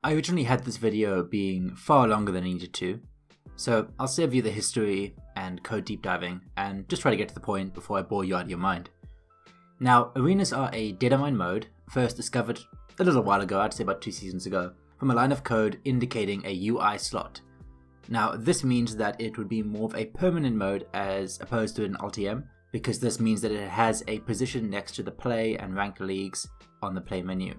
I originally had this video being far longer than I needed to, so I'll save you the history and code deep diving and just try to get to the point before I bore you out of your mind. Now, arenas are a Datamined mode first discovered a little while ago, I'd say about 2 seasons ago, from a line of code indicating a UI slot. Now, this means that it would be more of a permanent mode as opposed to an LTM, because this means that it has a position next to the play and ranked leagues on the play menu.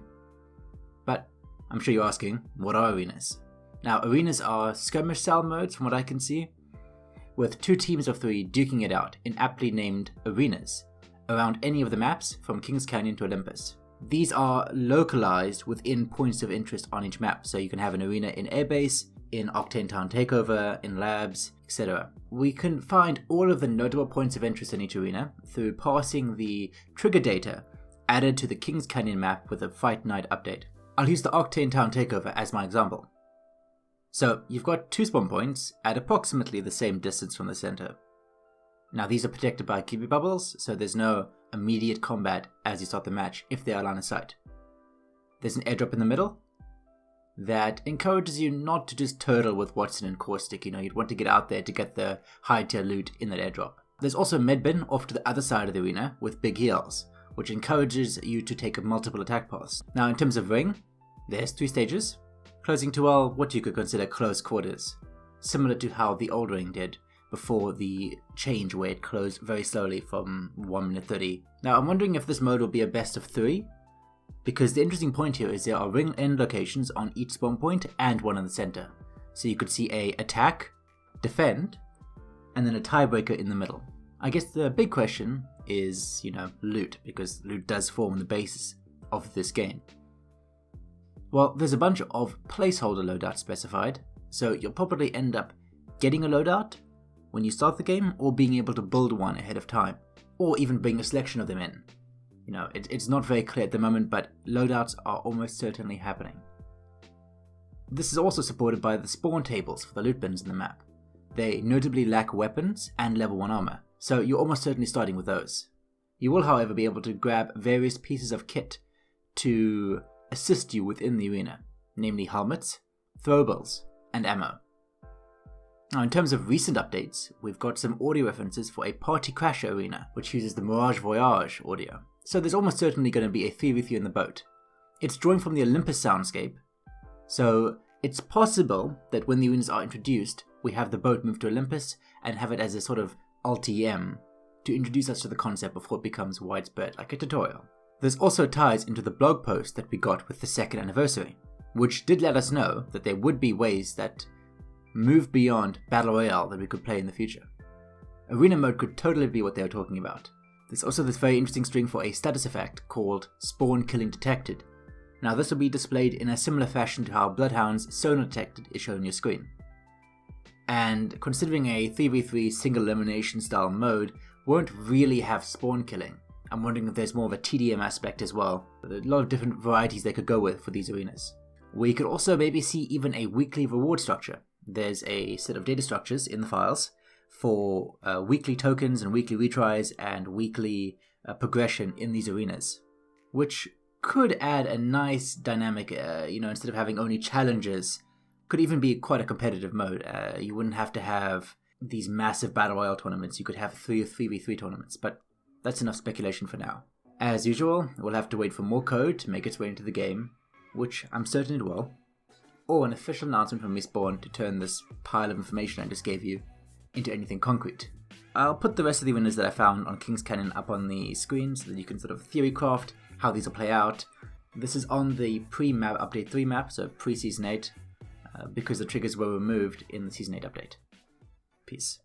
But I'm sure you're asking, what are arenas? Now, arenas are skirmish style modes from what I can see, with 2 teams of 3 duking it out in aptly named arenas around any of the maps from Kings Canyon to Olympus. These are localized within points of interest on each map, so you can have an arena in Airbase, in Octane Town Takeover, in Labs, etc. We can find all of the notable points of interest in each arena through parsing the trigger data added to the Kings Canyon map with a Fight Night update. I'll use the Octane Town Takeover as my example. So you've got 2 spawn points at approximately the same distance from the center. Now these are protected by QB bubbles, so there's no immediate combat as you start the match if they are line of sight. There's an airdrop in the middle that encourages you not to just turtle with Watson and Caustic. You'd want to get out there to get the high tier loot in that airdrop. There's also a medbin off to the other side of the arena with big heals, which encourages you to take multiple attack paths. Now in terms of ring, there's 3 stages, closing to what you could consider close quarters, similar to how the old ring did before the change where it closed very slowly from 1 minute 30. Now I'm wondering if this mode will be a best of 3, because the interesting point here is there are ring end locations on each spawn point and one in the center. So you could see a attack, defend, and then a tiebreaker in the middle. I guess the big question is, loot, because loot does form the basis of this game. Well, there's a bunch of placeholder loadouts specified, so you'll probably end up getting a loadout when you start the game, or being able to build one ahead of time, or even bring a selection of them in. It's not very clear at the moment, but loadouts are almost certainly happening. This is also supported by the spawn tables for the loot bins in the map. They notably lack weapons and level 1 armor, so you're almost certainly starting with those. You will, however, be able to grab various pieces of kit to assist you within the arena, namely helmets, throwables, and ammo. Now in terms of recent updates, we've got some audio references for a Party Crasher arena, which uses the Mirage Voyage audio. So there's almost certainly going to be a 3v3 in the boat. It's drawing from the Olympus soundscape, so it's possible that when the arenas are introduced, we have the boat move to Olympus and have it as a sort of LTM to introduce us to the concept before it becomes widespread, like a tutorial. There's also ties into the blog post that we got with the 2nd anniversary, which did let us know that there would be ways that move beyond Battle Royale that we could play in the future. Arena mode could totally be what they were talking about. There's also this very interesting string for a status effect called Spawn Killing Detected. Now this will be displayed in a similar fashion to how Bloodhound's Sonar Detected is shown on your screen. And considering a 3v3 single elimination style mode won't really have spawn killing, I'm wondering if there's more of a TDM aspect as well. There are a lot of different varieties they could go with for these arenas. We could also maybe see even a weekly reward structure. There's a set of data structures in the files for weekly tokens and weekly retries and weekly progression in these arenas, which could add a nice dynamic, instead of having only challenges, could even be quite a competitive mode. You wouldn't have to have these massive Battle Royale tournaments. You could have 3v3 tournaments, but that's enough speculation for now. As usual, we'll have to wait for more code to make its way into the game, which I'm certain it will, or an official announcement from Respawn to turn this pile of information I just gave you into anything concrete. I'll put the rest of the winners that I found on Kings Canyon up on the screen so that you can sort of theorycraft how these will play out. This is on the pre-map update 3 map, so pre-season 8, because the triggers were removed in the season 8 update. Peace.